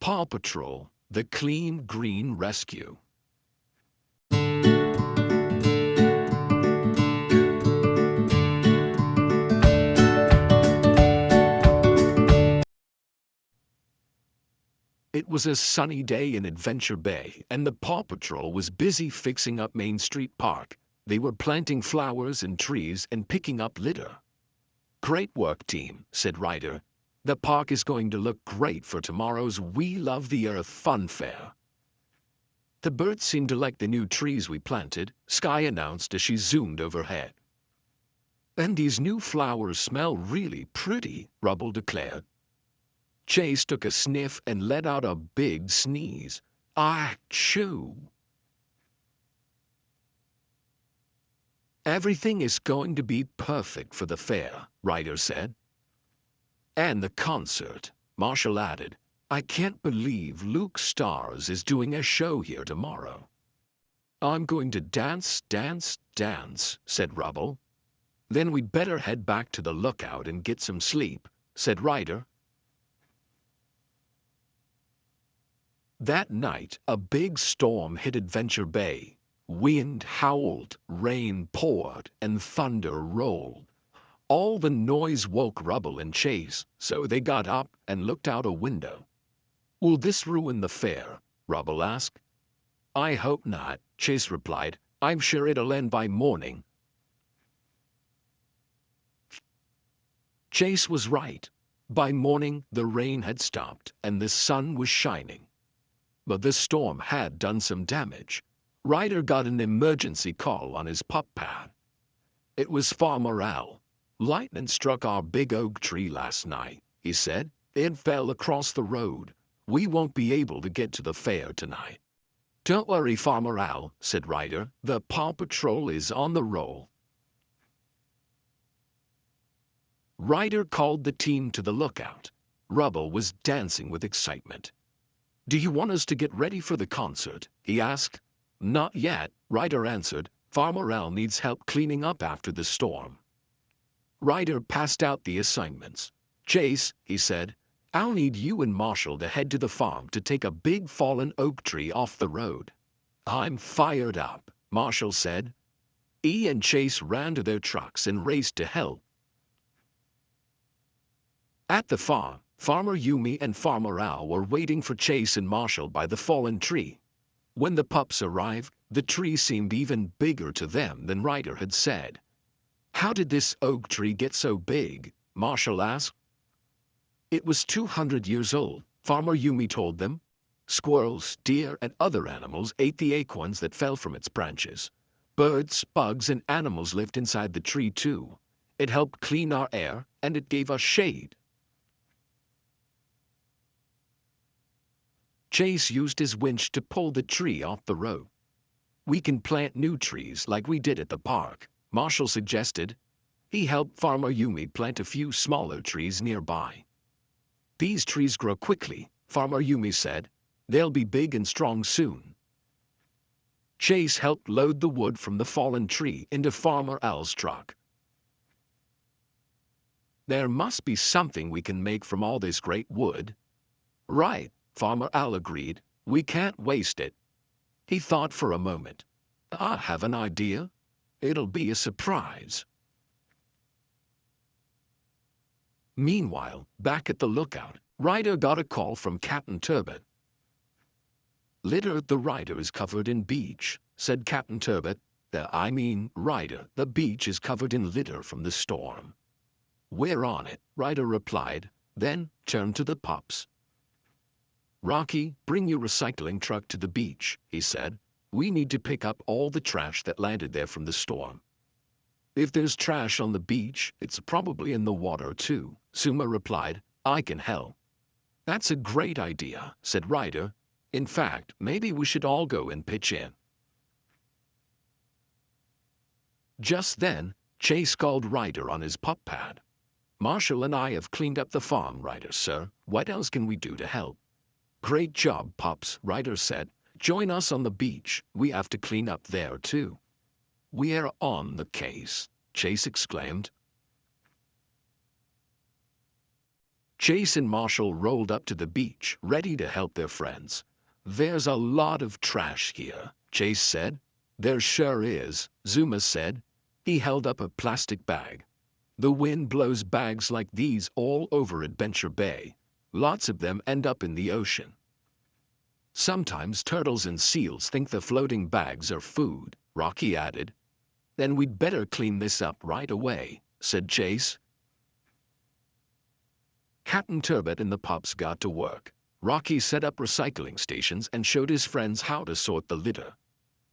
Paw Patrol, The Clean Green Rescue. It was a sunny day in Adventure Bay, and the Paw Patrol was busy fixing up Main Street Park. They were planting flowers and trees and picking up litter. "Great work, team," said Ryder. "The park is going to look great for tomorrow's We Love the Earth Fun Fair." "The birds seem to like the new trees we planted," Sky announced as she zoomed overhead. "And these new flowers smell really pretty," Rubble declared. Chase took a sniff and let out a big sneeze. Achoo! "Everything is going to be perfect for the fair," Ryder said. "And the concert," Marshall added. "I can't believe Luke Stars is doing a show here tomorrow." "I'm going to dance, dance, dance," said Rubble. "Then we'd better head back to the lookout and get some sleep," said Ryder. That night, a big storm hit Adventure Bay. Wind howled, rain poured, and thunder rolled. All the noise woke Rubble and Chase, so they got up and looked out a window. "Will this ruin the fair?" Rubble asked. "I hope not," Chase replied. "I'm sure it'll end by morning." Chase was right. By morning, the rain had stopped and the sun was shining. But the storm had done some damage. Ryder got an emergency call on his pup pad. It was Farmer Al. "Lightning struck our big oak tree last night," he said. "It fell across the road. We won't be able to get to the fair tonight." "Don't worry, Farmer Al," said Ryder. "The Paw Patrol is on the roll." Ryder called the team to the lookout. Rubble was dancing with excitement. "Do you want us to get ready for the concert?" he asked. "Not yet," Ryder answered. "Farmer Al needs help cleaning up after the storm." Ryder passed out the assignments. "Chase," he said, "I'll need you and Marshall to head to the farm to take a big fallen oak tree off the road." "I'm fired up," Marshall said. E and Chase ran to their trucks and raced to help. At the farm, Farmer Yumi and Farmer Al were waiting for Chase and Marshall by the fallen tree. When the pups arrived, the tree seemed even bigger to them than Ryder had said. "How did this oak tree get so big?" Marshall asked. "It was 200 years old," Farmer Yumi told them. "Squirrels, deer, and other animals ate the acorns that fell from its branches. Birds, bugs, and animals lived inside the tree too. It helped clean our air, and it gave us shade." Chase used his winch to pull the tree off the road. "We can plant new trees like we did at the park," Marshall suggested. He helped Farmer Yumi plant a few smaller trees nearby. "These trees grow quickly," Farmer Yumi said. "They'll be big and strong soon." Chase helped load the wood from the fallen tree into Farmer Al's truck. "There must be something we can make from all this great wood." "Right," Farmer Al agreed. "We can't waste it." He thought for a moment. "I have an idea. It'll be a surprise." Meanwhile, back at the lookout, Ryder got a call from Captain Turbot. "Litter, the Ryder is covered in beach," said Captain Turbot. Ryder, the beach is covered in litter from the storm." "We're on it," Ryder replied, then turned to the pups. "Rocky, bring your recycling truck to the beach," he said. "We need to pick up all the trash that landed there from the storm." "If there's trash on the beach, it's probably in the water too," Suma replied. "I can help." "That's a great idea," said Ryder. "In fact, maybe we should all go and pitch in." Just then, Chase called Ryder on his pup pad. "Marshall and I have cleaned up the farm, Ryder, sir. What else can we do to help?" "Great job, pups," Ryder said. "Join us on the beach. We have to clean up there, too." "We're on the case," Chase exclaimed. Chase and Marshall rolled up to the beach, ready to help their friends. "There's a lot of trash here," Chase said. "There sure is," Zuma said. He held up a plastic bag. "The wind blows bags like these all over Adventure Bay. Lots of them end up in the ocean. Sometimes turtles and seals think the floating bags are food," Rocky added. "Then we'd better clean this up right away," said Chase. Captain Turbot and the pups got to work. Rocky set up recycling stations and showed his friends how to sort the litter.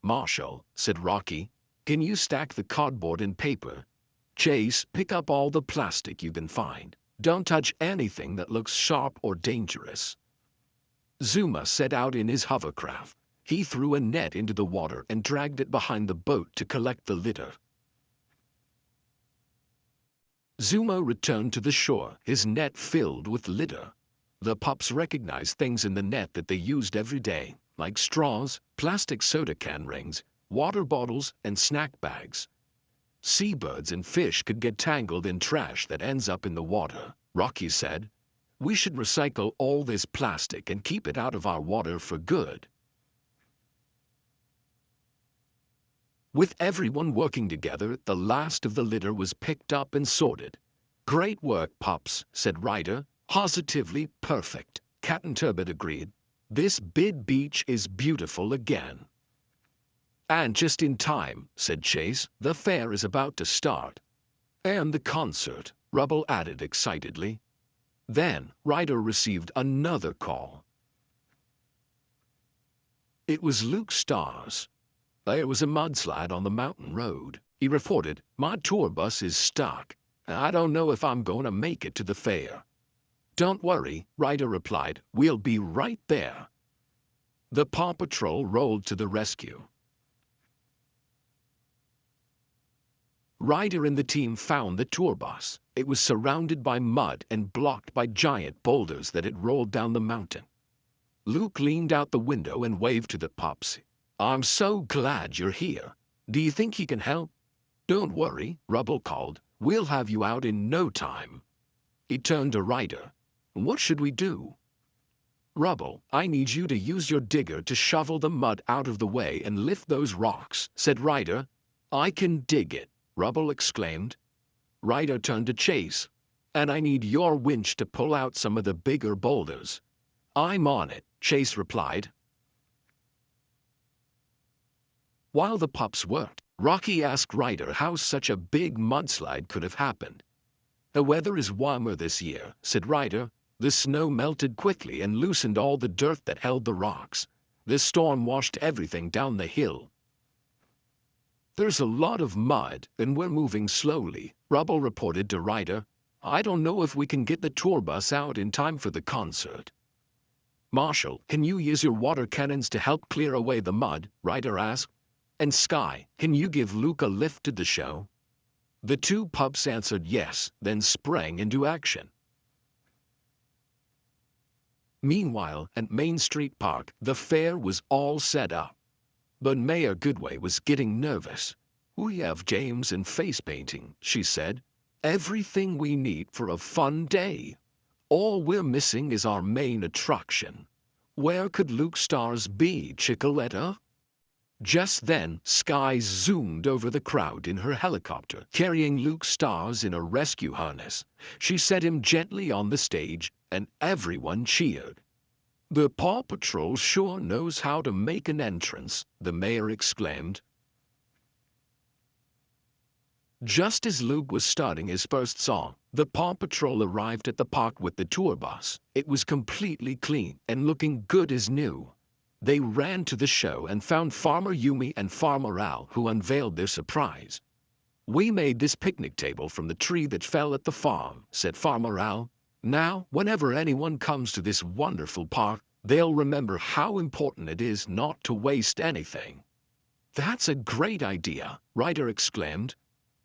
"Marshall," said Rocky, "can you stack the cardboard and paper? Chase, pick up all the plastic you can find. Don't touch anything that looks sharp or dangerous." Zuma set out in his hovercraft. He threw a net into the water and dragged it behind the boat to collect the litter. Zuma returned to the shore, his net filled with litter. The pups recognized things in the net that they used every day, like straws, plastic soda can rings, water bottles, and snack bags. "Seabirds and fish could get tangled in trash that ends up in the water," Rocky said. "We should recycle all this plastic and keep it out of our water for good." With everyone working together, the last of the litter was picked up and sorted. "Great work, pups," said Ryder. "Positively perfect," Captain Turbot agreed. "This big beach is beautiful again." "And just in time," said Chase. "The fair is about to start." "And the concert," Rubble added excitedly. Then Ryder received another call. It was Luke Stars. "There was a mudslide on the mountain road," he reported. "My tour bus is stuck. I don't know if I'm going to make it to the fair." "Don't worry," Ryder replied. "We'll be right there." The Paw Patrol rolled to the rescue. Ryder and the team found the tour bus. It was surrounded by mud and blocked by giant boulders that had rolled down the mountain. Luke leaned out the window and waved to the pups. "I'm so glad you're here. Do you think you can help?" "Don't worry," Rubble called. "We'll have you out in no time." He turned to Ryder. "What should we do?" "Rubble, I need you to use your digger to shovel the mud out of the way and lift those rocks," said Ryder. "I can dig it," Rubble exclaimed. Ryder turned to Chase. "And I need your winch to pull out some of the bigger boulders." "I'm on it," Chase replied. While the pups worked, Rocky asked Ryder how such a big mudslide could have happened. "The weather is warmer this year," said Ryder. "The snow melted quickly and loosened all the dirt that held the rocks. The storm washed everything down the hill. There's a lot of mud, and we're moving slowly," Rubble reported to Ryder. "I don't know if we can get the tour bus out in time for the concert." "Marshall, can you use your water cannons to help clear away the mud?" Ryder asked. "And Sky, can you give Luke a lift to the show?" The two pups answered yes, then sprang into action. Meanwhile, at Main Street Park, the fair was all set up. But Mayor Goodway was getting nervous. "We have James and face painting," she said. "Everything we need for a fun day. All we're missing is our main attraction. Where could Luke Stars be, Chickaletta?" Just then, Sky zoomed over the crowd in her helicopter, carrying Luke Stars in a rescue harness. She set him gently on the stage, and everyone cheered. "The Paw Patrol sure knows how to make an entrance," the mayor exclaimed. Just as Luke was starting his first song, the Paw Patrol arrived at the park with the tour bus. It was completely clean and looking good as new. They ran to the show and found Farmer Yumi and Farmer Al, who unveiled their surprise. "We made this picnic table from the tree that fell at the farm," said Farmer Al. "Now, whenever anyone comes to this wonderful park, they'll remember how important it is not to waste anything." "That's a great idea," Ryder exclaimed.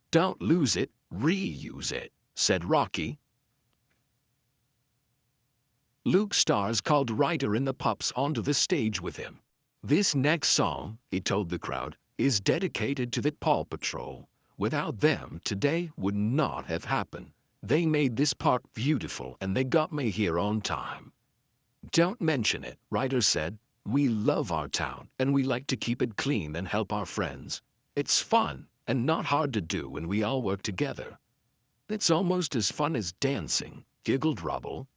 "Don't lose it, reuse it," said Rocky. Luke Stars called Ryder and the pups onto the stage with him. "This next song," he told the crowd, "is dedicated to the Paw Patrol. Without them, today would not have happened. They made this park beautiful and they got me here on time. Don't mention it, Ryder said. We love our town and we like to keep it clean and help our friends. It's fun and not hard to do when we all work together. It's almost as fun as dancing, giggled Rubble.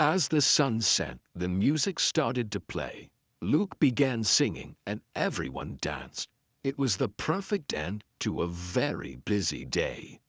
As the sun set, the music started to play. Luke began singing and everyone danced. It was the perfect end to a very busy day.